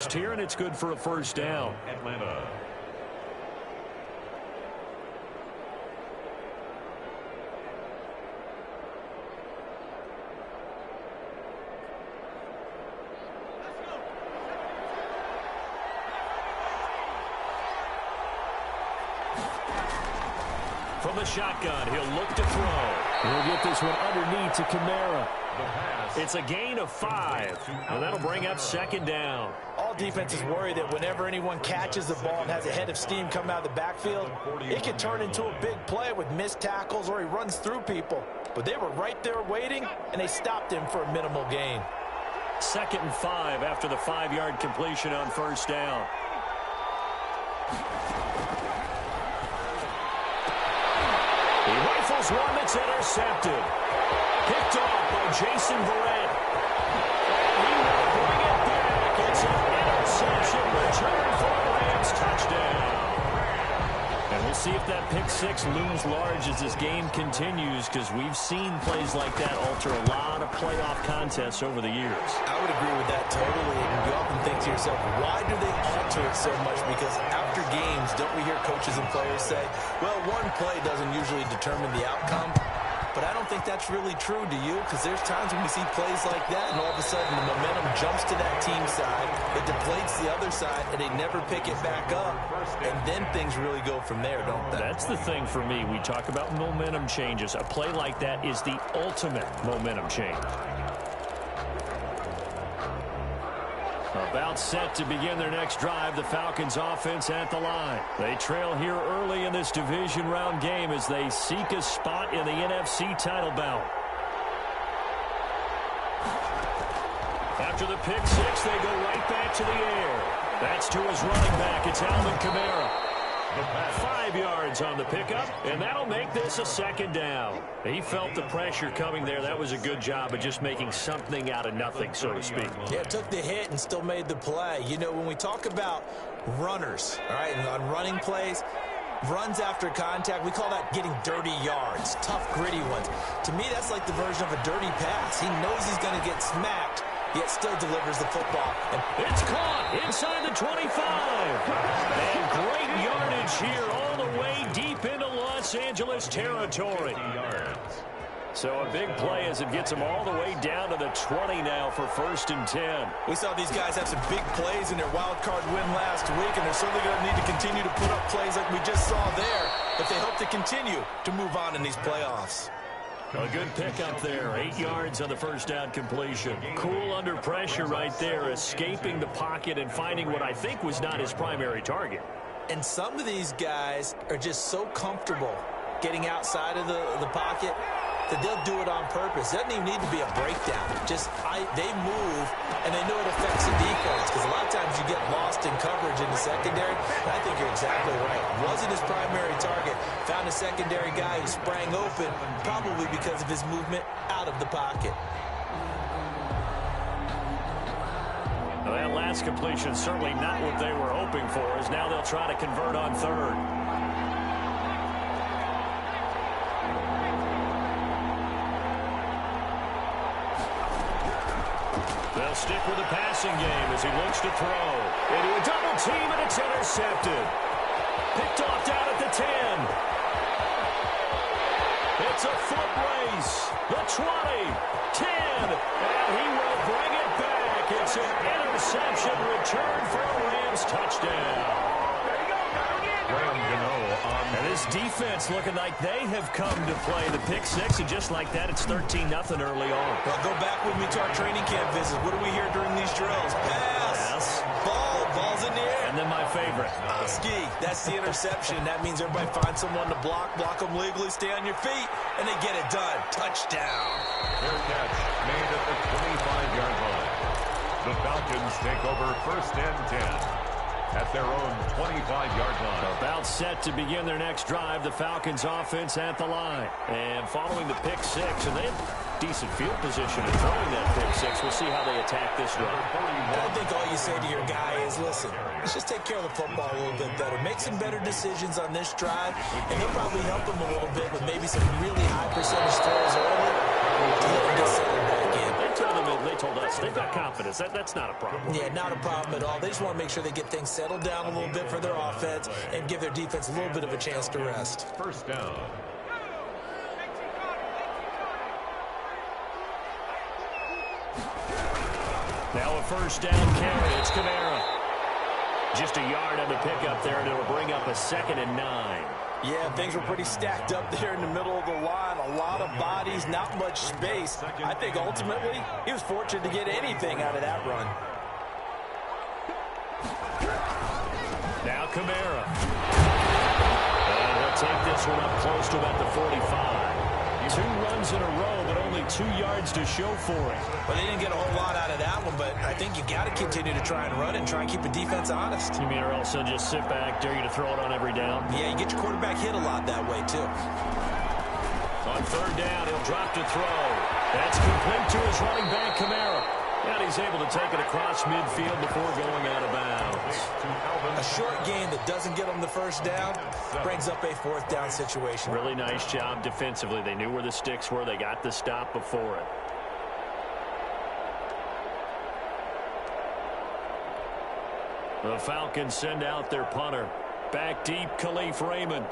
Here, and it's good for a first down. Atlanta. From the shotgun, he'll look to throw. He'll get this one underneath to Kamara. It's a gain of 5, and that'll bring up second down. All defenses worry that whenever anyone catches the ball and has a head of steam come out of the backfield, it can turn into a big play with missed tackles or he runs through people. But they were right there waiting, and they stopped him for a minimal gain. 2nd and 5 after the 5-yard completion on first down. He rifles one that's intercepted. Picked off by Jason Verrett. He will bring it back. It's an interception return for a Rams touchdown. And we'll see if that pick six looms large as this game continues, because we've seen plays like that alter a lot of playoff contests over the years. I would agree with that totally. And you often think to yourself, why do they alter it so much? Because after games, don't we hear coaches and players say, well, one play doesn't usually determine the outcome? But I don't think that's really true, do you? Because there's times when we see plays like that, and all of a sudden the momentum jumps to that team side, it deflates the other side, and they never pick it back up. And then things really go from there, don't they? That's the thing for me. We talk about momentum changes. A play like that is the ultimate momentum change. About set to begin their next drive, the Falcons offense at the line. They trail here early in this division round game as they seek a spot in the NFC title bout. After the pick six, they go right back to the air. That's to his running back. It's Alvin Kamara. 5 yards on the pickup, and that'll make this a second down. He felt the pressure coming there. That was a good job of just making something out of nothing, so to speak. Yeah, took the hit and still made the play. You know, when we talk about runners, all right, and on running plays, runs after contact, we call that getting dirty yards, tough, gritty ones. To me, that's like the version of a dirty pass. He knows he's going to get smacked, yet still delivers the football. And it's caught inside the 25. And great yardage here all the way deep into Los Angeles territory. So a big play as it gets them all the way down to the 20 now for 1st and 10. We saw these guys have some big plays in their wild card win last week, and they're certainly going to need to continue to put up plays like we just saw there if they hope to continue to move on in these playoffs. A good pickup there. 8 yards on the first down completion. Cool under pressure right there, escaping the pocket and finding what I think was not his primary target. And some of these guys are just so comfortable getting outside of the pocket that they'll do it on purpose. It doesn't even need to be a breakdown. They move, and they know it affects the defense, because a lot of times you get lost in coverage in the secondary. And I think you're exactly right. Wasn't his primary target. Found a secondary guy who sprang open, probably because of his movement out of the pocket. Well, that last completion certainly not what they were hoping for, as now they'll try to convert on 3rd. They'll stick with the passing game as he looks to throw. Into a double team, and it's intercepted. Picked off down at the 10. It's a foot race. The 20, 10, and he will bring it back. It's an interception return for a Rams touchdown. And this defense looking like they have come to play the pick six, and just like that, it's 13-0 early on. Well, go back with me to our training camp visit. What do we hear during these drills? Pass. Ball's in the air. And then my favorite. Ski. That's the interception. That means everybody finds someone to block them legally, stay on your feet, and they get it done. Touchdown. Fair catch made at the 25-yard line. The Falcons take over 1st and 10. At their own 25-yard line. About set to begin their next drive, the Falcons offense at the line. And following the pick six, and they have decent field position in throwing that pick six. We'll see how they attack this run. I think all you say to your guy is, listen, let's just take care of the football a little bit better. Make some better decisions on this drive, and they'll probably help them a little bit with maybe some really high percentage throws early to get settled back in. They told him they told us they've got confidence. That's not a problem. Yeah, not a problem at all. They just want to make sure they get things settled down a little bit for their offense and give their defense a little bit of a chance to rest. First down. Now a first down carry. It's Kamara. Just a yard on the pickup there, and it'll bring up a 2nd and 9. Yeah, things were pretty stacked up there in the middle of the line. A lot of bodies, not much space. I think ultimately he was fortunate to get anything out of that run. Now Kamara. And he'll take this one up close to about the 45. 2 runs in a row, but only 2 yards to show for it. Well, they didn't get a whole lot out of that one, but I think you got to continue to try and run and try and keep the defense honest. You mean or else just sit back, dare you to throw it on every down? Yeah, you get your quarterback hit a lot that way, too. On 3rd down, he'll drop to throw. That's complete to his running back, Kamara. And he's able to take it across midfield before going out of bounds. A short gain that doesn't get them the first down brings up a 4th down situation. Really nice job defensively. They knew where the sticks were. They got the stop before it. The Falcons send out their punter. Back deep, Khalif Raymond.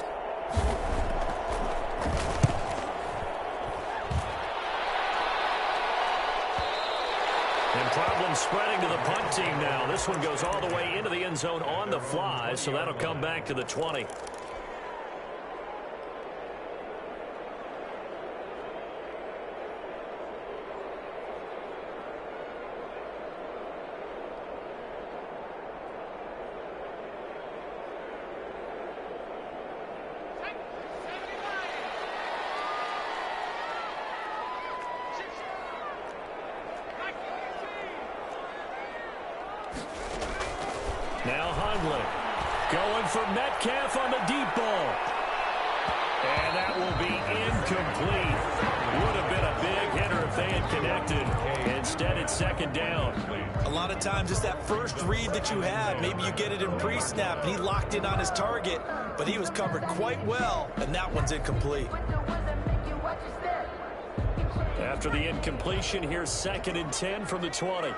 And problems spreading to the punt team now. This one goes all the way into the end zone on the fly, so that'll come back to the 20. Now Hundley going for Metcalf on the deep ball. And that will be incomplete. Would have been a big hitter if they had connected. Instead, it's 2nd down. A lot of times it's that first read that you have. Maybe you get it in pre-snap, and he locked in on his target, but he was covered quite well, and that one's incomplete. After the incompletion, here's 2nd and 10 from the 20.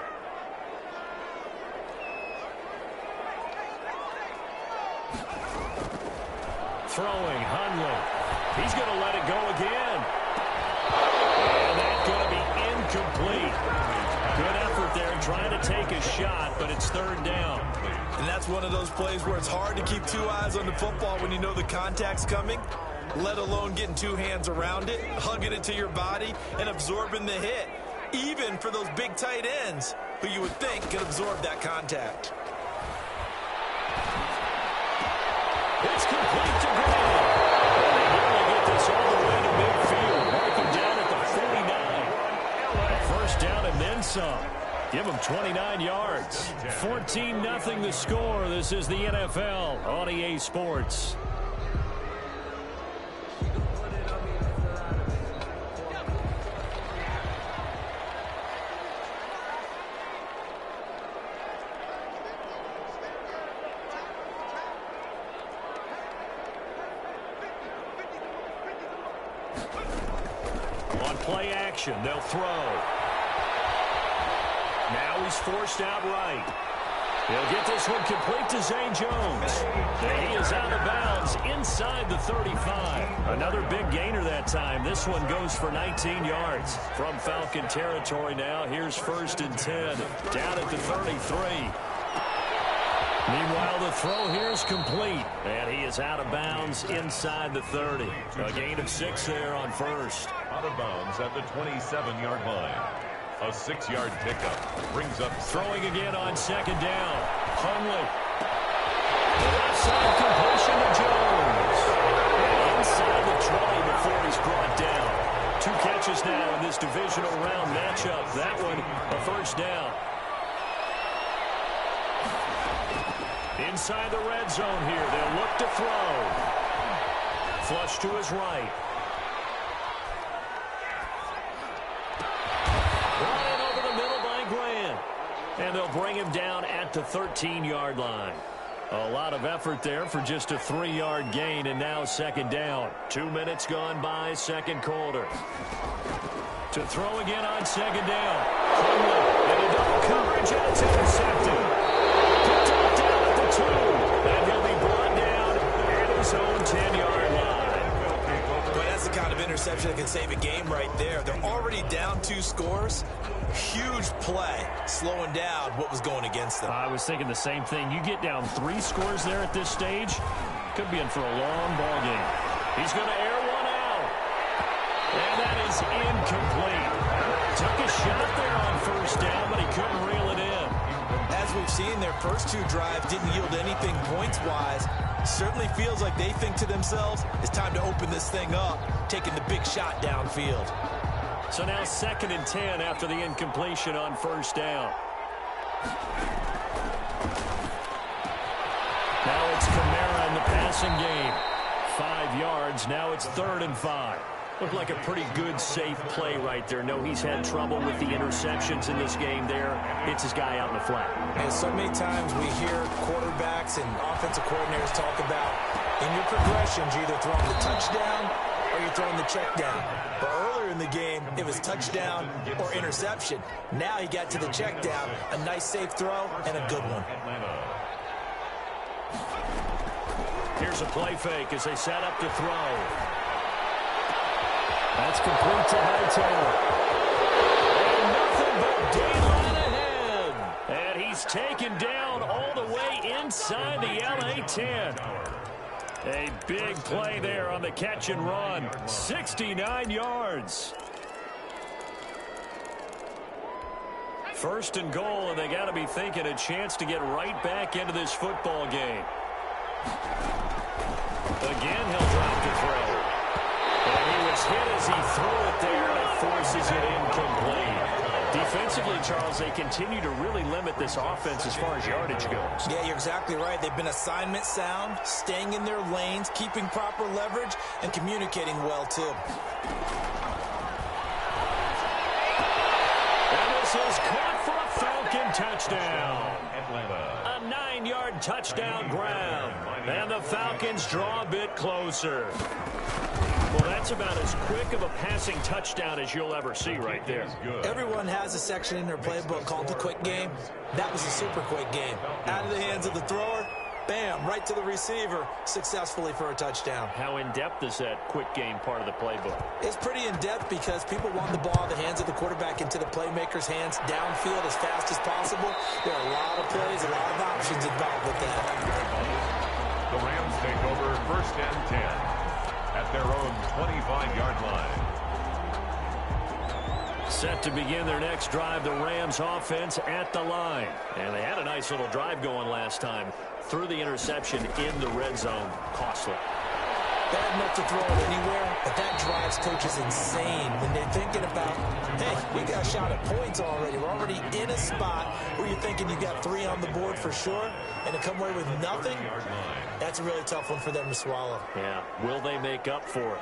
Throwing, Hundley. He's going to let it go again. And that's going to be incomplete. Good effort there trying to take a shot, but it's 3rd down. And that's one of those plays where it's hard to keep 2 eyes on the football when you know the contact's coming, let alone getting 2 hands around it, hugging it to your body, and absorbing the hit, even for those big tight ends who you would think could absorb that contact. It's complete to Graham. They nearly get this all the way to midfield. Mark him down at the 49. A first down and then some. Give him 29 yards. 14-0 the score. This is the NFL on EA Sports. On play action, they'll throw. Now he's forced out right. He'll get this one complete to Zay Jones. And he is out of bounds inside the 35. Another big gainer that time. This one goes for 19 yards. From Falcon territory now, here's 1st and 10. Down at the 33. Meanwhile, the throw here is complete. And he is out of bounds inside the 30. A gain of 6 there on 1st. Out of bounds at the 27-yard line. A 6-yard pickup brings up throwing again on 2nd down. Hundley. The left side completion to Jones. And inside the 20 before he's brought down. 2 catches now in this divisional round matchup. That one a first down. Inside the red zone here. They'll look to throw. Flush to his right. Running over the middle by Graham. And they'll bring him down at the 13-yard line. A lot of effort there for just a 3-yard gain, and now 2nd down. 2 minutes gone by, 2nd quarter. To throw again on 2nd down. Hundley into double coverage, and it's intercepted. Picked up down at the 2. And he'll be brought down at his own 10-yard line. But that's the kind of interception that can save a game right there. They're already down 2 scores. Huge play, slowing down what was going against them. I was thinking the same thing. You get down 3 scores there at this stage, could be in for a long ball game. He's going to air one out. And that is incomplete. Took a shot there on first down, but he couldn't reel it in. As we've seen, their first 2 drives didn't yield anything points-wise. Certainly feels like they think to themselves, it's time to open this thing up, taking the big shot downfield. So now 2nd and 10 after the incompletion on first down. Now it's Kamara in the passing game. 5 yards. Now it's 3rd and 5. Looked like a pretty good, safe play right there. No, he's had trouble with the interceptions in this game there. Hits his guy out in the flat. And so many times we hear quarterbacks and offensive coordinators talk about, in your progressions, you're either throwing the touchdown or you're throwing the check down. But earlier in the game, it was touchdown or interception. Now he got to the check down. A nice, safe throw and a good one. Here's a play fake as they set up to throw. That's complete to Hightower. And nothing but daylight ahead. And he's taken down all the way inside the LA 10. A big play there on the catch and run. 69 yards. 1st and goal, and they got to be thinking a chance to get right back into this football game. Again, he'll drop the throw. And he was hit as he threw it there, and it forces it incomplete. Defensively, Charles, they continue to really limit this offense as far as yardage goes. Yeah, you're exactly right. They've been assignment sound, staying in their lanes, keeping proper leverage, and communicating well, too. And this is caught for a Falcon touchdown. A 9-yard touchdown grab. And the Falcons draw a bit closer. Well, that's about as quick of a passing touchdown as you'll ever see right there. Everyone has a section in their playbook called the quick game. That was a super quick game. Out of the hands of the thrower, bam, right to the receiver, successfully for a touchdown. How in-depth is that quick game part of the playbook? It's pretty in-depth because people want the ball in the hands of the quarterback into the playmaker's hands downfield as fast as possible. There are a lot of plays, a lot of options involved with that. The Rams take over 1st and 10 at their own 25-yard line. Set to begin their next drive, the Rams offense at the line. And they had a nice little drive going last time. Threw the interception in the red zone. Costly. Bad enough to throw it anywhere, but that drives coaches insane when they're thinking about, hey, we got a shot at points already. We're already in a spot where you're thinking you got 3 on the board for sure, and to come away with nothing, that's a really tough one for them to swallow. Yeah, will they make up for it?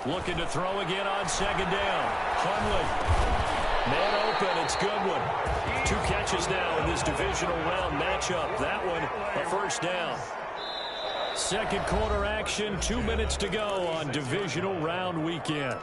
Looking to throw again on 2nd down. Hundley. Man open, it's Goodwin. 2 catches now in this divisional round matchup. That one, a 1st down. 2nd quarter action, 2 minutes to go on divisional round weekend.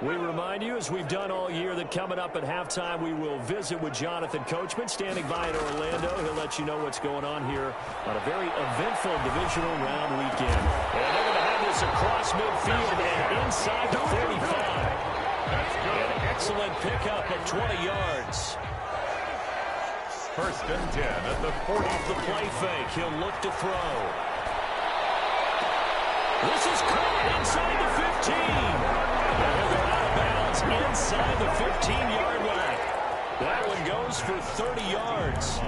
We remind you, as we've done all year, that coming up at halftime, we will visit with Jonathan Coachman, standing by in Orlando. He'll let you know what's going on here on a very eventful divisional round weekend. And they're going to have this across midfield and inside the 45. An excellent pickup of 20 yards. 1st and 10 at the 40. Off the play fake, he'll look to throw. This is caught inside the 15. And they'll go out of bounds inside the 15-yard line. That one goes for 30 yards.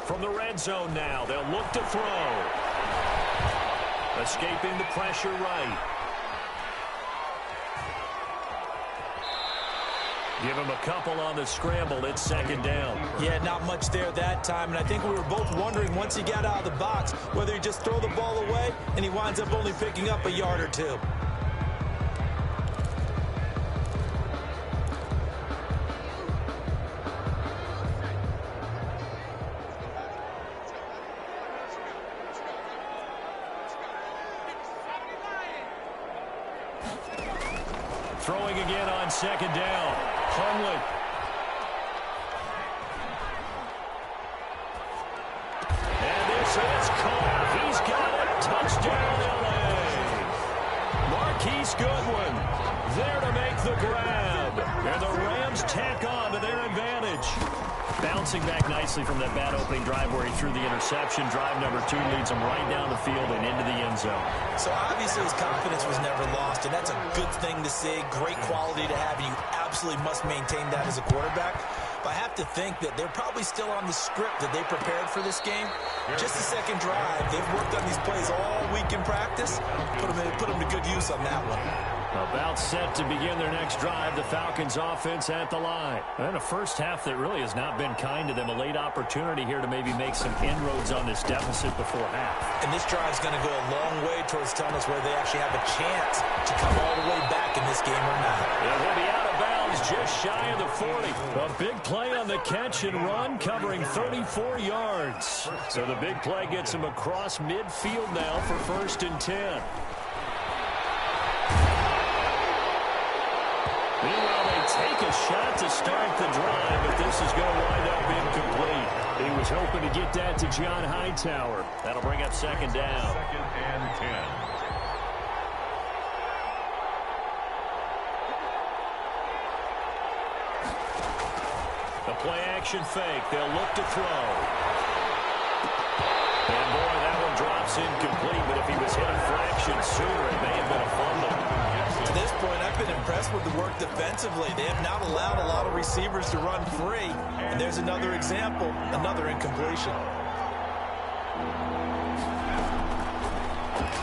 From the red zone now, they'll look to throw. Escaping the pressure right. Give him a couple on the scramble. It's second down. Yeah, not much there that time. And I think we were both wondering once he got out of the box whether he just throw the ball away and he winds up only picking up a yard or two. Throwing again on second down. Hundley. And this is caught. He's got it. Touchdown, L.A. Marquise Goodwin there to make the grab. And the Rams tack on to their advantage. Bouncing back nicely from that bad opening drive where he threw the interception. Drive number 2 leads him right down the field and into the end zone. So obviously his confidence was never lost, and that's a good thing to see. Great quality to have, and you absolutely must maintain that as a quarterback. But I have to think that they're probably still on the script that they prepared for this game. Just the second drive. They've worked on these plays all week in practice. Put them to good use on that one. About set to begin their next drive, the Falcons offense at the line. And a first half that really has not been kind to them. A late opportunity here to maybe make some inroads on this deficit before half. And this drive's going to go a long way towards telling us whether they actually have a chance to come all the way back in this game or not. It will be out of bounds just shy of the 40. A big play on the catch and run covering 34 yards. So the big play gets him across midfield now for 1st and 10. Meanwhile, they take a shot to start the drive, but this is going to wind up incomplete. He was hoping to get that to John Hightower. That'll bring up second down. 2nd and 10. The play-action fake. They'll look to throw. And, boy, that one drops incomplete, but if he was hit a fraction sooner, it may have been a fumble. To this point, I've been impressed with the work defensively. They have not allowed a lot of receivers to run free. And there's another example, another incompletion.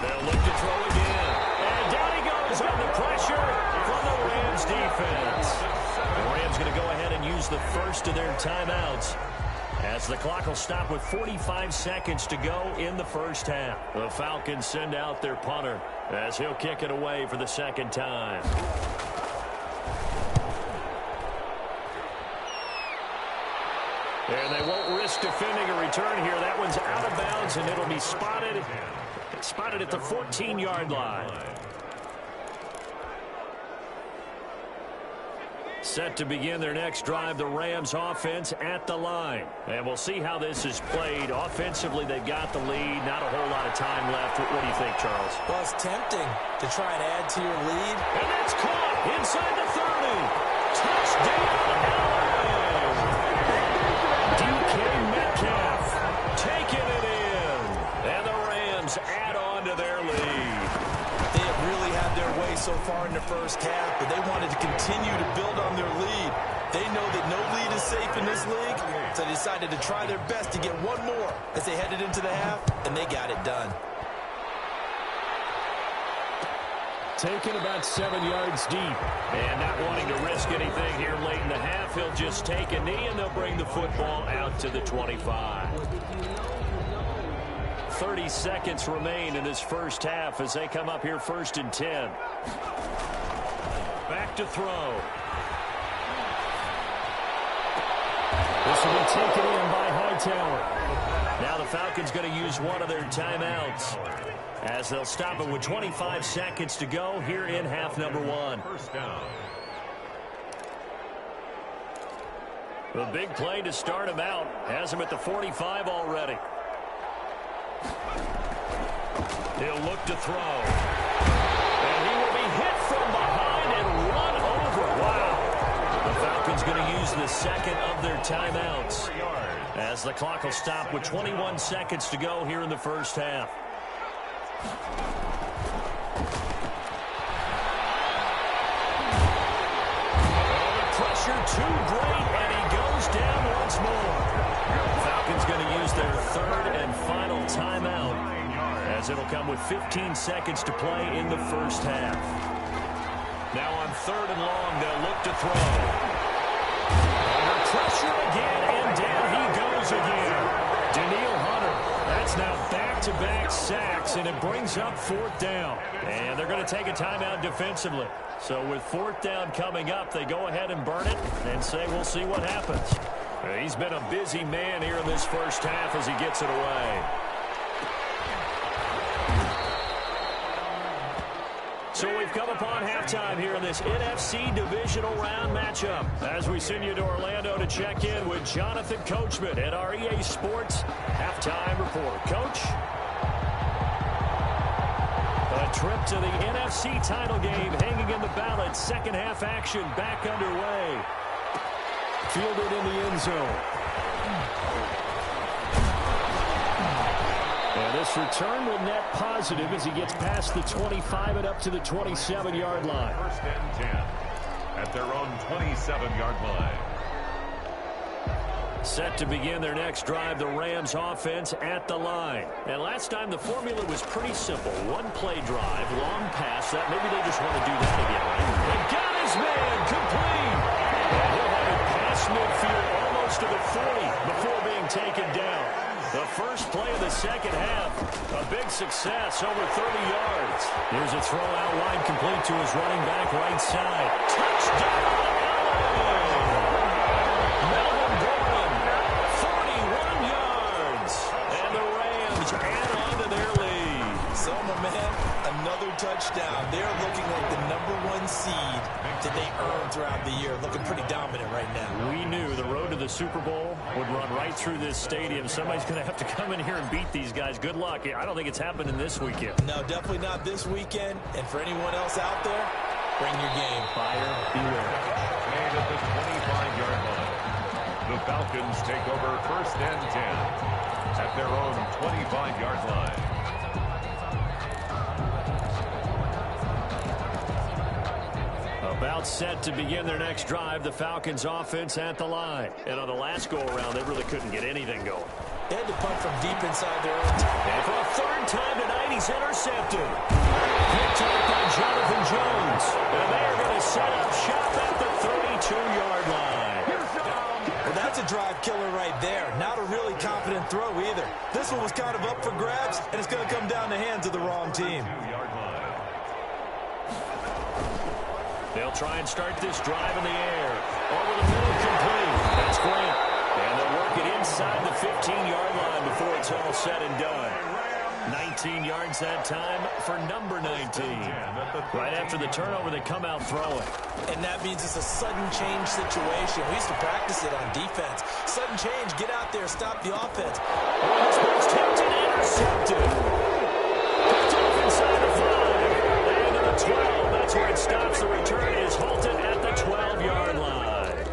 They'll look to throw again. And down he goes under pressure from the Rams defense. The Rams going to go ahead and use the first of their timeouts, as the clock will stop with 45 seconds to go in the first half. The Falcons send out their punter as he'll kick it away for the second time. And they won't risk defending a return here. That one's out of bounds, and it'll be spotted at the 14-yard line. Set to begin their next drive, the Rams offense at the line. And we'll see how this is played. Offensively, they've got the lead. Not a whole lot of time left. What do you think, Charles? Well, it's tempting to try and add to your lead. And that's caught inside the 30. Touchdown, LA! DK Metcalf taking it in. And the Rams add on to their lead. They have really had their way so far in the first half, but they wanted to continue to build on their lead. They know that no lead is safe in this league, so they decided to try their best to get one more as they headed into the half, and they got it done. Taken about 7 yards deep. And not wanting to risk anything here late in the half, he'll just take a knee, and they'll bring the football out to the 25. 30 seconds remain in this first half as they come up here 1st and 10. Back to throw. This will be taken in by Hightower. Now the Falcons going to use one of their timeouts, as they'll stop it with 25 seconds to go here in half number 1. First down. The big play to start him out has him at the 45 already. He'll look to throw. And he will be hit from behind and run over. Wow. The Falcons going to use the second of their timeouts, as the clock will stop with 21 seconds to go here in the first half. Oh, the pressure too great, and he goes down once more. Falcons going to use their third and final timeout, as it'll come with 15 seconds to play in the first half. Now on 3rd and long, they'll look to throw. pressure again, and down he goes again. Danielle Hunter, that's now back-to-back sacks, and it brings up fourth down. And they're going to take a timeout defensively. So with fourth down coming up, they go ahead and burn it and say we'll see what happens. He's been a busy man here in this first half as he gets it away. So we've come upon halftime here in this NFC Divisional Round matchup. As we send you to Orlando to check in with Jonathan Coachman at our EA Sports Halftime Report. Coach? A trip to the NFC title game hanging in the balance. Second half action back underway. Fielded in the end zone. And this return will net positive as he gets past the 25 and up to the 27-yard line. First and 10 at their own 27-yard line. Set to begin their next drive, the Rams offense at the line. And last time the formula was pretty simple. One play drive, long pass. That maybe they just want to do that again, right? And got his man complete. And he'll have it past midfield almost to the 40 before being taken down. The first play of the second half, a big success, over 30 yards. Here's a throw out wide, complete to his running back right side. Touchdown, LA! Melvin Gordon, 41 yards. And the Rams add on to their lead. So, my man, another touchdown. They're looking like the #1 seed that they earned throughout the year. Looking pretty dominant right now. We knew the road to the Super Bowl would run right through this stadium. Somebody's going to have to come in here and beat these guys. Good luck. I don't think it's happening this weekend. No, definitely not this weekend. And for anyone else out there, bring your game. Buyer beware. Made at the 25-yard line. The Falcons take over first and 10 at their own 25-yard line. About set to begin their next drive, the Falcons offense at the line. And on the last go-around, they really couldn't get anything going. They had to punt from deep inside their own team. And for a third time tonight, he's intercepted. Picked up by Jonathan Jones. And they are going to set up shop at the 32-yard line. Well, that's a drive killer right there. Not a really confident throw either. This one was kind of up for grabs, and it's going to come down the hands of the wrong team. 2-yard line. They'll try and start this drive in the air. Over the middle, complete. That's Grant. And they'll work it inside the 15-yard line before it's all said and done. 19 yards that time for number 19. Right after the turnover, they come out throwing. And that means it's a sudden change situation. We used to practice it on defense. Sudden change, get out there, stop the offense. Oh, this ball's tipped and intercepted. Picked off inside the 5. And to the 12. That's where it stops. The return is halted at the 12-yard line.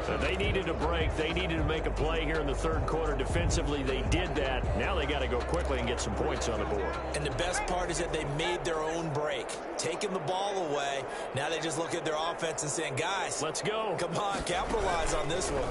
So they needed a break. They needed to make a play here in the third quarter. Defensively, they did that. Now they got to go quickly and get some points on the board. And the best part is that they made their own break. Taking the ball away. Now they just look at their offense and saying, guys, let's go. Come on, capitalize on this one.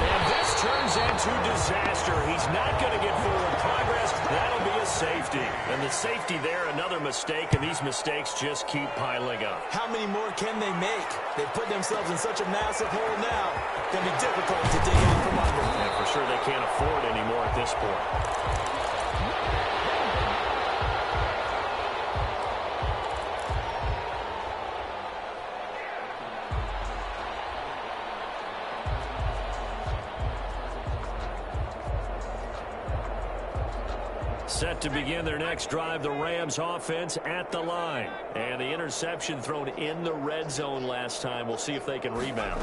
And this turns into disaster. He's not going to get forward progress. That'll be a safety. And the safety there, another mistake, and these mistakes just keep piling up. How many more can they make? They put themselves in such a massive hole now. It's going to be difficult to dig out from under. And for sure they can't afford anymore at this point. Set to begin their next drive, the Rams offense at the line. And the interception thrown in the red zone last time. We'll see if they can rebound.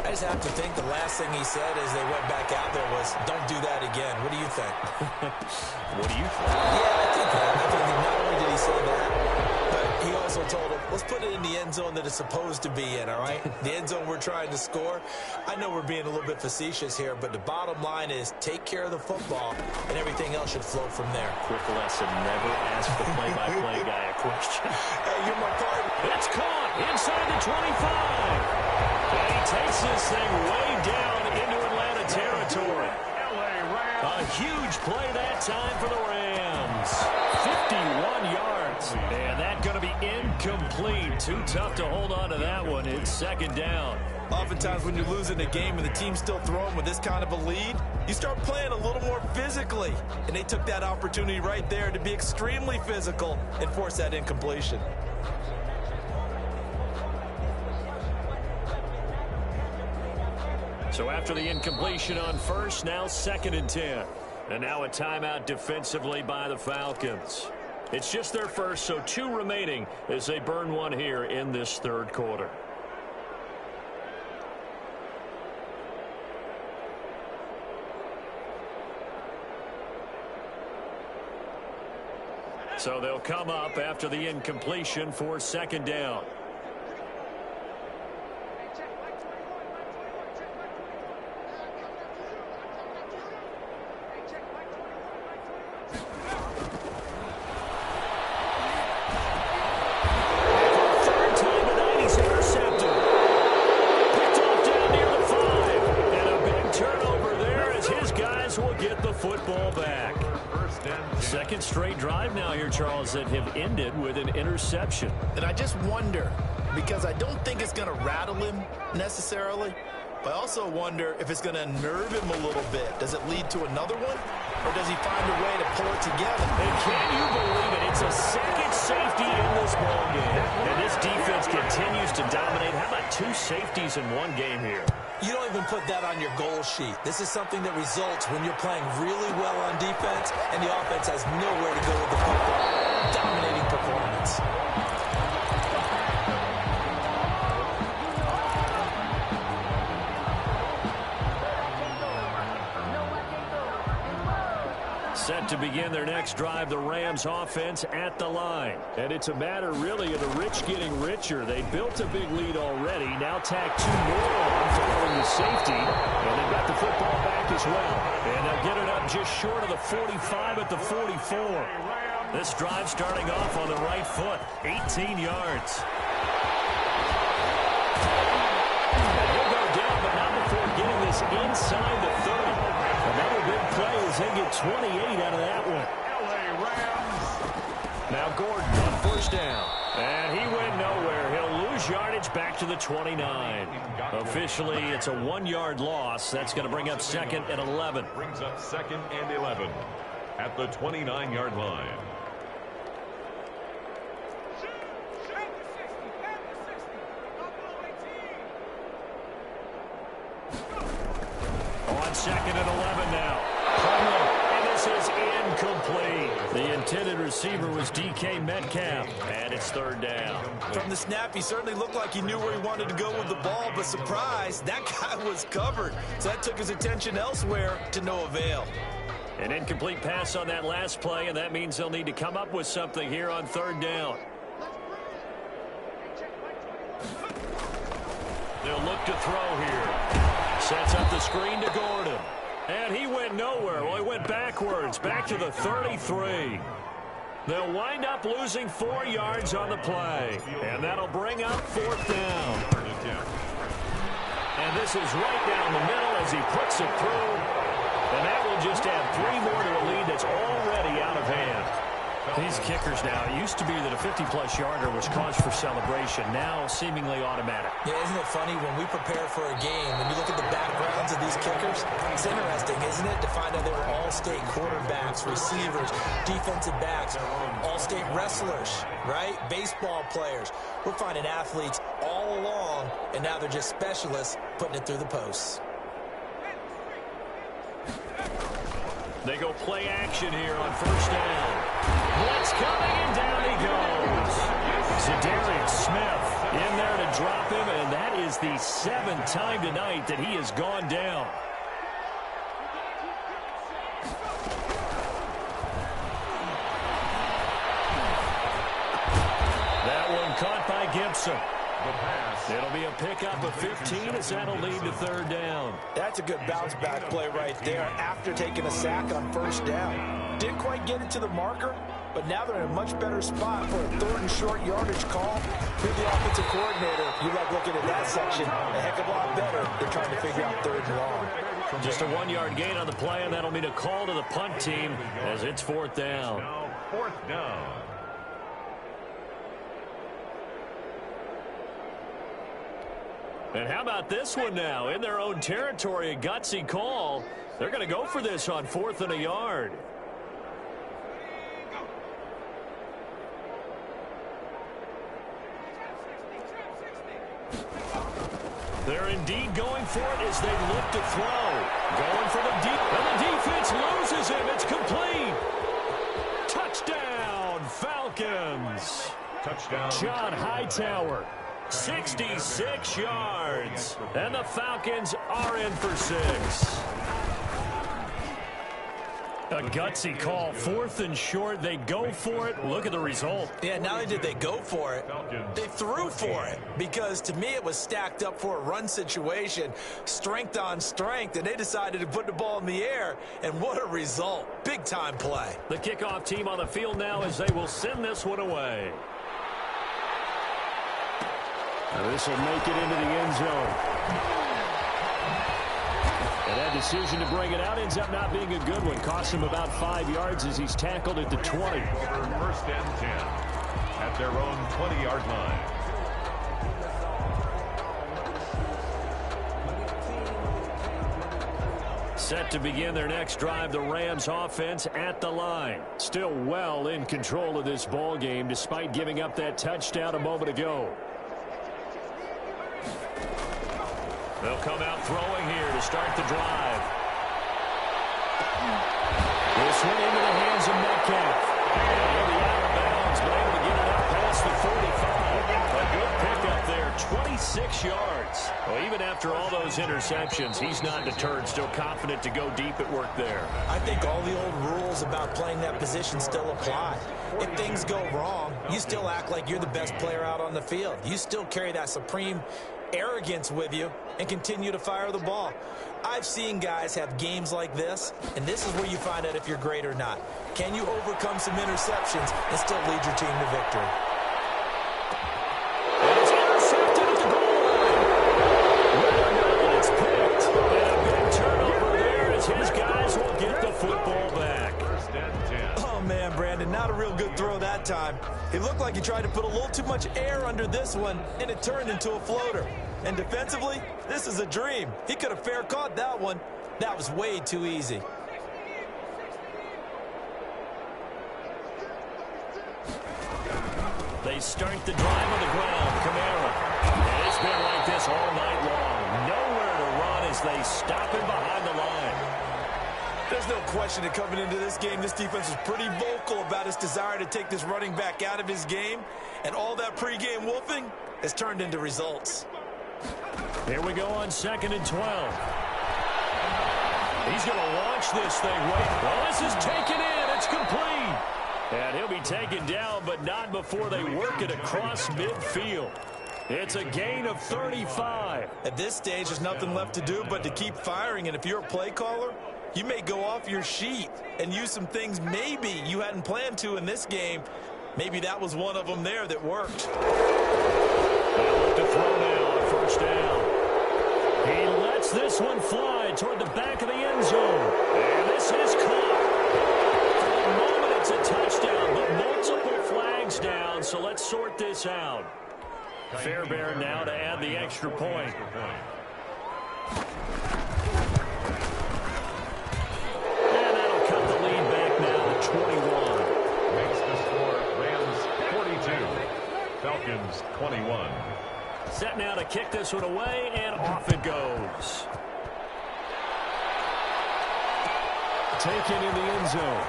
I just have to think the last thing he said as they went back out there was, don't do that again. What do you think? What do you think? Yeah, I think that. I think not only did he say that, but he also told him, let's put it in the end zone that it's supposed to be in, all right? The end zone we're trying to score. I know we're being a little bit facetious here, but the bottom line is take care of the football, and everything else should flow from there. Quick lesson, never ask the play-by-play guy a question. Hey, you're my partner. It's caught inside the 25. And he takes this thing way down into Atlanta territory. LA Rams A huge play that time for the Rams. 51 yards. And that's going to be incomplete. Too tough to hold on to that one. It's second down. Oftentimes when you're losing a game and the team's still throwing with this kind of a lead, you start playing a little more physically. And they took that opportunity right there to be extremely physical and force that incompletion. So after the incompletion on first, now 2nd and 10. And now a timeout defensively by the Falcons. It's just their first, so 2 remaining as they burn one here in this third quarter. So they'll come up after the incompletion for 2nd down. Second straight drive now here, Charles, that have ended with an interception. And I just wonder, because I don't think it's going to rattle him necessarily, but I also wonder if it's going to nerve him a little bit. Does it lead to another one, or does he find a way to pull it together? And can you believe it? It's a second safety in this ballgame. And this defense continues to dominate. How about 2 safeties in one game here? You don't even put that on your goal sheet. This is something that results when you're playing really well on defense and the offense has nowhere to go with the football. Dominating performance. Set to begin their next drive, the Rams offense at the line. And it's a matter really of the rich getting richer. They built a big lead already. Now tack 2 more on following the safety. And they've got the football back as well. And they'll get it up just short of the 45 at the 44. This drive starting off on the right foot. 18 yards. And he'll go down, but not before getting this inside the 30. Another big play as they get 28 out of that one. Now Gordon on first down. And he went nowhere. He'll lose yardage back to the 29. Officially, it's a 1-yard loss. That's going to bring up 2nd and 11. Brings up 2nd and 11 at the 29-yard line. On 2nd and 11 now. And this is incomplete. The intended receiver was DK Metcalf. And it's 3rd down. From the snap, he certainly looked like he knew where he wanted to go with the ball, but surprise, that guy was covered. So that took his attention elsewhere to no avail. An incomplete pass on that last play, and that means they'll need to come up with something here on 3rd down. They'll look to throw here. Sets up the screen to Gordon. And he went nowhere. Well, he went backwards, back to the 33. They'll wind up losing 4 yards on the play. And that'll bring up 4th down. And this is right down the middle as he puts it through. And that will just add 3 more to a lead that's already out of hand. These kickers now, it used to be that a 50-plus yarder was cause for celebration. Now seemingly automatic. Yeah, isn't it funny when we prepare for a game and you look at the backgrounds of these kickers? It's interesting, isn't it, to find out they were all-state quarterbacks, receivers, defensive backs, all-state wrestlers, right? Baseball players. We're finding athletes all along, and now they're just specialists putting it through the posts. They go play action here on first down. Blitz coming, and down he goes. Za'Darius Smith in there to drop him, and that is the 7th time tonight that he has gone down. That one caught by Gibson. The pass. It'll be a pickup of 15 as that'll lead to 3rd down. That's a good bounce-back play right there after taking a sack on first down. Didn't quite get it to the marker, but now they're in a much better spot for a 3rd and short yardage call. You're the offensive coordinator. You like looking at that section a heck of a lot better than trying to figure out 3rd and long. Just a 1-yard gain on the play, and that'll mean a call to the punt team as it's 4th down. Now 4th down. And how about this one now? In their own territory, a gutsy call. They're going to go for this on 4th and a yard. They're indeed going for it as they look to throw. Going for the deep. And the defense loses him. It's complete. Touchdown, Falcons. Touchdown. John Hightower. 66 yards. And the Falcons are in for 6. A gutsy call. 4th and short. They go for it. Look at the result. Yeah, not only did they go for it, they threw for it. Because to me, it was stacked up for a run situation. Strength on strength. And they decided to put the ball in the air. And what a result. Big time play. The kickoff team on the field now as they will send this one away. Now this will make it into the end zone. And that decision to bring it out ends up not being a good one. Costs him about 5 yards as he's tackled at the 20. Over 1st and 10 at their own 20-yard line. Set to begin their next drive, the Rams offense at the line. Still well in control of this ball game despite giving up that touchdown a moment ago. They'll come out throwing here to start the drive. This one into the hands of Metcalf. And he'll be out of bounds, but able to get it up past the 45. A good pickup there, 26 yards. Well, even after all those interceptions, he's not deterred, still confident to go deep at work there. I think all the old rules about playing that position still apply. If things go wrong, you still act like you're the best player out on the field. You still carry that supreme arrogance with you and continue to fire the ball. I've seen guys have games like this, and this is where you find out if you're great or not. Can you overcome some interceptions and still lead your team to victory? And it's intercepted at the goal line. It's picked. And a big turnover there as his guys will get the football back. 1st and 10. Oh, man, Brandon, not a real good throw that time. It looked like he tried to put a little too much air under this one, and it turned into a floater. And defensively, this is a dream. He could have fair caught that one. That was way too easy. They start the drive on the ground. Kamara. And it's been like this all night long. Nowhere to run as they stop him behind the line. There's no question that coming into this game, this defense was pretty vocal about its desire to take this running back out of his game. And all that pregame wolfing has turned into results. Here we go on 2nd and 12. He's going to launch this thing. Well, this is taken in. It's complete. And he'll be taken down, but not before they work it across midfield. It's a gain of 35. At this stage, there's nothing left to do but to keep firing. And if you're a play caller, you may go off your sheet and use some things maybe you hadn't planned to in this game. Maybe that was one of them there that worked. They'll look to throw now on 1st down. He lets this one fly toward the back of the end zone. And this is caught. For the moment, it's a touchdown, but multiple flags down, so let's sort this out. Fairbairn now to add the extra point. And that'll cut the lead back now to 21. Makes the score Rams 42, Falcons 21. Set now to kick this one away, and off it goes. Taken in the end zone.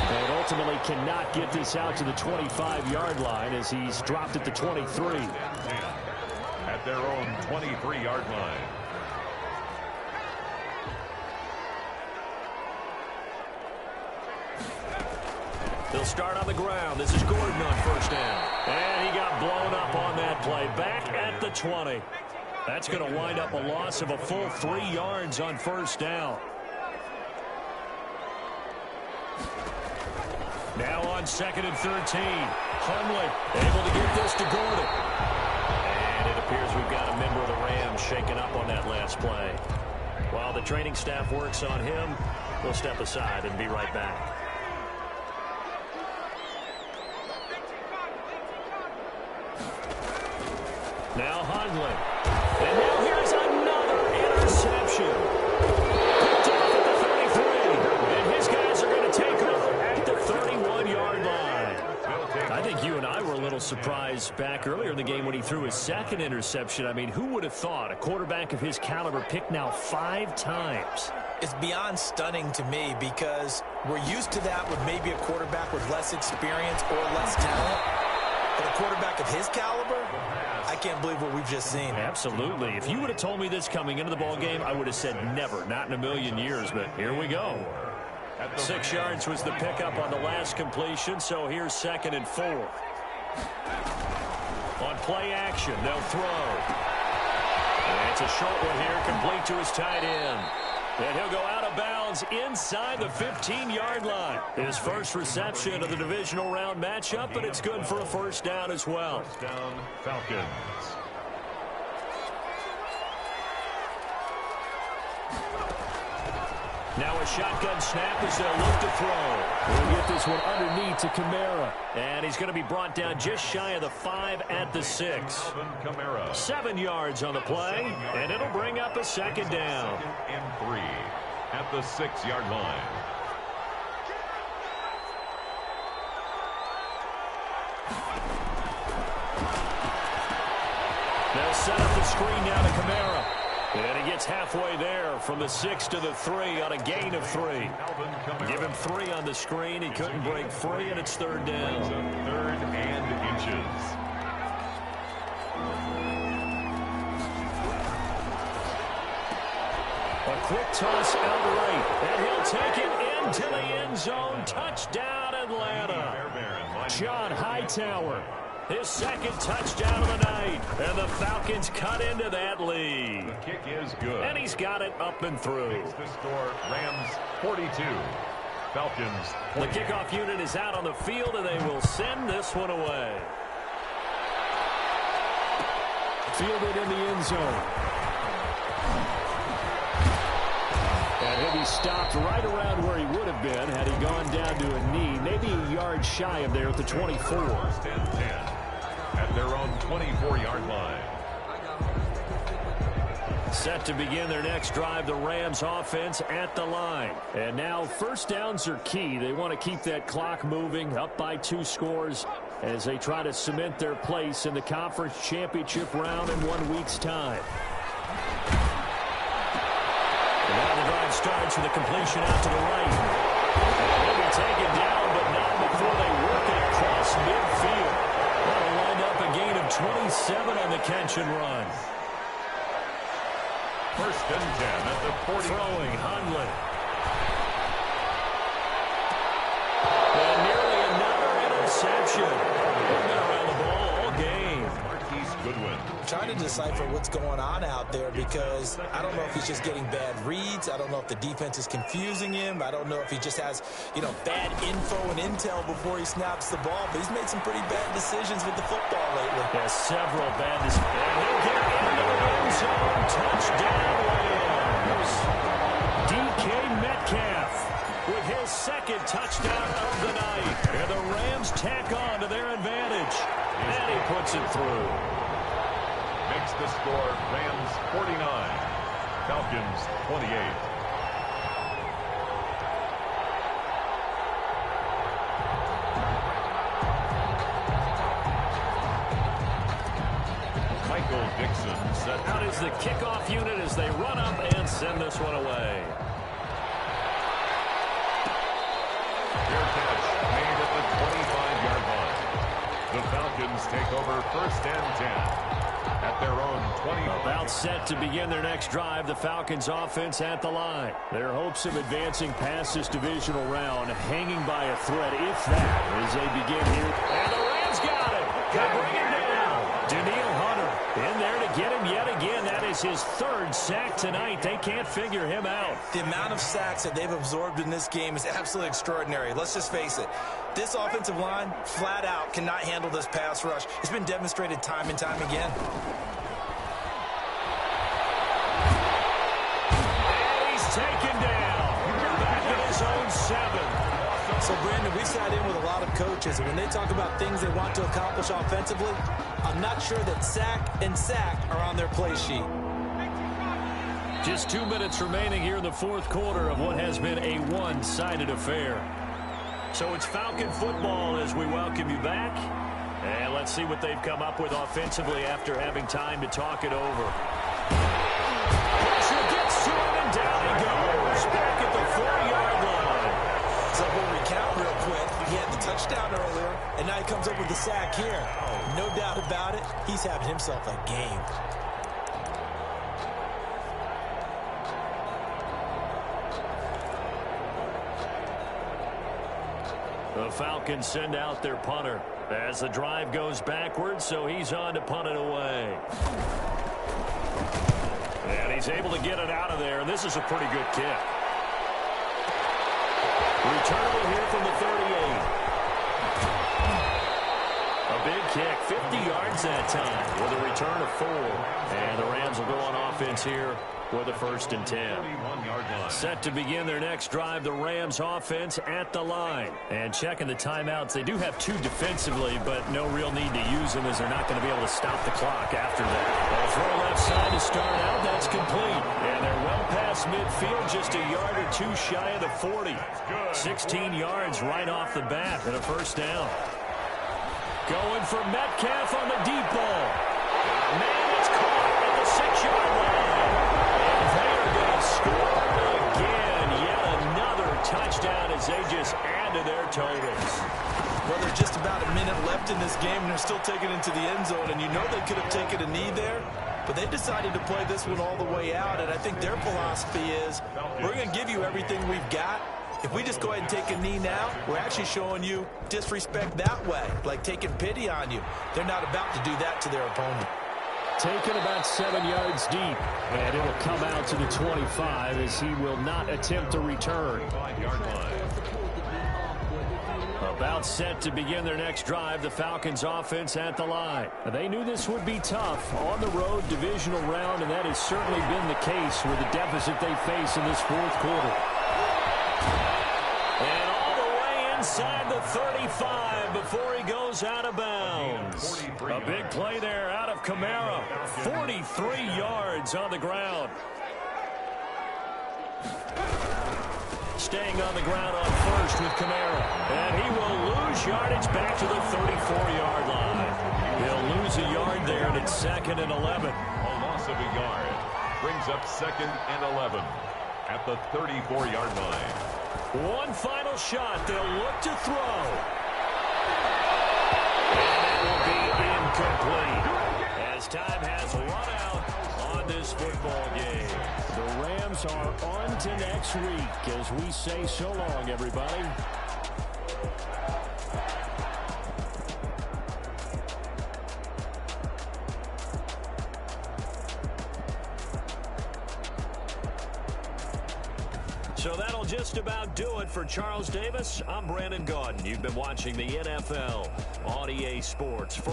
And ultimately cannot get this out to the 25-yard line as he's dropped at the 23. At their own 23-yard line. They'll start on the ground. This is Gordon on 1st down. And he got blown up on that play. Back at the 20. That's going to wind up a loss of a full 3 yards on 1st down. Now on 2nd and 13. Hundley able to get this to Gordon. And it appears we've got a member of the Rams shaken up on that last play. While the training staff works on him, we'll step aside and be right back. Now Hundley. And now here's another interception. Picked off at the 33. And his guys are going to take over at the 31-yard line. I think you and I were a little surprised back earlier in the game when he threw his second interception. I mean, who would have thought a quarterback of his caliber picked now 5 times? It's beyond stunning to me because we're used to that with maybe a quarterback with less experience or less talent. But a quarterback of his caliber, I can't believe what we've just seen. Absolutely. If you would have told me this coming into the ball game, I would have said never, not in a million years. But here we go. 6 yards was the pickup on the last completion, so here's 2nd and 4. On play action, they'll throw. And it's a short one here, complete to his tight end. And he'll go out of bounds inside the 15-yard line. His first reception of the divisional round matchup, but it's good for a first down as well. First down, Falcons. Now a shotgun snap as they'll look to throw. We'll get this one underneath to Kamara. And he's going to be brought down just shy of the 5 at the 6. 7 yards on the play, and it'll bring up a 2nd down. 2nd and 3 at the 6-yard line. They'll set up the screen now to Kamara. And he gets halfway there from the 6 to the 3 on a gain of 3. Give him 3 on the screen. He couldn't break free, and it's 3rd down. 3rd and inches. A quick toss out right, and he'll take it into the end zone. Touchdown, Atlanta. John Hightower. His 2nd touchdown of the night, and the Falcons cut into that lead. The kick is good. And he's got it up and through. Makes the score Rams 42, Falcons 48. The kickoff unit is out on the field, and they will send this one away. Fielded in the end zone. And he'll be stopped right around where he would have been had he gone down to a knee, maybe a yard shy of there at the 24. 1st and 10 at their own 24-yard line. Set to begin their next drive, the Rams offense at the line. And now 1st downs are key. They want to keep that clock moving, up by 2 scores as they try to cement their place in the conference championship round in 1 week's time. And now the drive starts with a completion out to the right. And he'll be taken down, but not before they work it across midfield. That'll wind up a gain of 27 on the catch and run. 1st and 10 at the 40. Throwing Hundley. And nearly another interception. They've been around the ball all game. Marquise Goodwin. Trying to decipher what's going on out there because I don't know if he's just getting bad reads. I don't know if the defense is confusing him. I don't know if he just has, bad info and intel before he snaps the ball. But he's made some pretty bad decisions with the football lately. There's several bad decisions. And he'll get into the end zone. Touchdown, Rams. DK Metcalf with his 2nd touchdown of the night. And the Rams tack on to their advantage. And he puts it through. Makes the score Rams 49, Falcons 28. Michael Dixon set Out is the kickoff unit as they run up and send this one away. Fair catch made at the 25-yard line. The Falcons take over 1st and 10. At their own 20. About set to begin their next drive, the Falcons offense at the line. Their hopes of advancing past this divisional round hanging by a thread, if that, as they begin here. And the Rams got it. They bring him down. Danielle Hunter in there to get him yet again. That is his 3rd sack tonight. They can't figure him out. The amount of sacks that they've absorbed in this game is absolutely extraordinary. Let's just face it. This offensive line, flat out, cannot handle this pass rush. It's been demonstrated time and time again. taken down. Back at his own 7. So, Brandon, we sat in with a lot of coaches, and when they talk about things they want to accomplish offensively, I'm not sure that sack and sack are on their play sheet. Just 2 minutes remaining here in the fourth quarter of what has been a one-sided affair. So it's Falcon football as we welcome you back. And let's see what they've come up with offensively after having time to talk it over. Pressure gets to him, and down he goes. Back at the 4-yard line. So we'll recount real quick. He had the touchdown earlier, and now he comes up with the sack here. No doubt about it, he's having himself a game. The Falcons send out their punter as the drive goes backwards, so he's on to punt it away. And he's able to get it out of there, and this is a pretty good kick. Returnable here from the 38. A big kick, 50 yards that time with a return of 4. And the Rams will go on offense here with a 1st and 10. Set to begin their next drive, the Rams offense at the line. And checking the timeouts, they do have 2 defensively, but no real need to use them as they're not going to be able to stop the clock after that. A throw left side to start out, that's complete. And they're well past midfield, just a yard or 2 shy of the 40. 16 yards right off the bat and a 1st down. Going for Metcalf on the deep ball. Man, it's caught at the 6-yard line. And they are going to score again. Yet another touchdown as they just add to their totals. Well, there's just about a minute left in this game, and they're still taking it to the end zone. And you know they could have taken a knee there, but they decided to play this one all the way out. And I think their philosophy is, we're going to give you everything we've got. If we just go ahead and take a knee now, we're actually showing you disrespect that way, like taking pity on you. They're not about to do that to their opponent. Taken about 7 yards deep, and it'll come out to the 25 as he will not attempt to return. About set to begin their next drive, the Falcons offense at the line. They knew this would be tough on the road divisional round, and that has certainly been the case with the deficit they face in this fourth quarter. And all the way inside the 35 before he goes out of bounds. A big play there out of Kamara. 43 yards on the ground. Staying on the ground on first with Kamara. And he will lose yardage back to the 34-yard line. He'll lose a yard there, and it's 2nd and 11. A loss of a yard brings up 2nd and 11 at the 34-yard line. One final shot. They'll look to throw. And it will be incomplete as time has run out on this football game. The Rams are on to next week as we say so long, everybody. So that'll just about do it for Charles Davis. I'm Brandon Gaudin. You've been watching the NFL on EA Sports.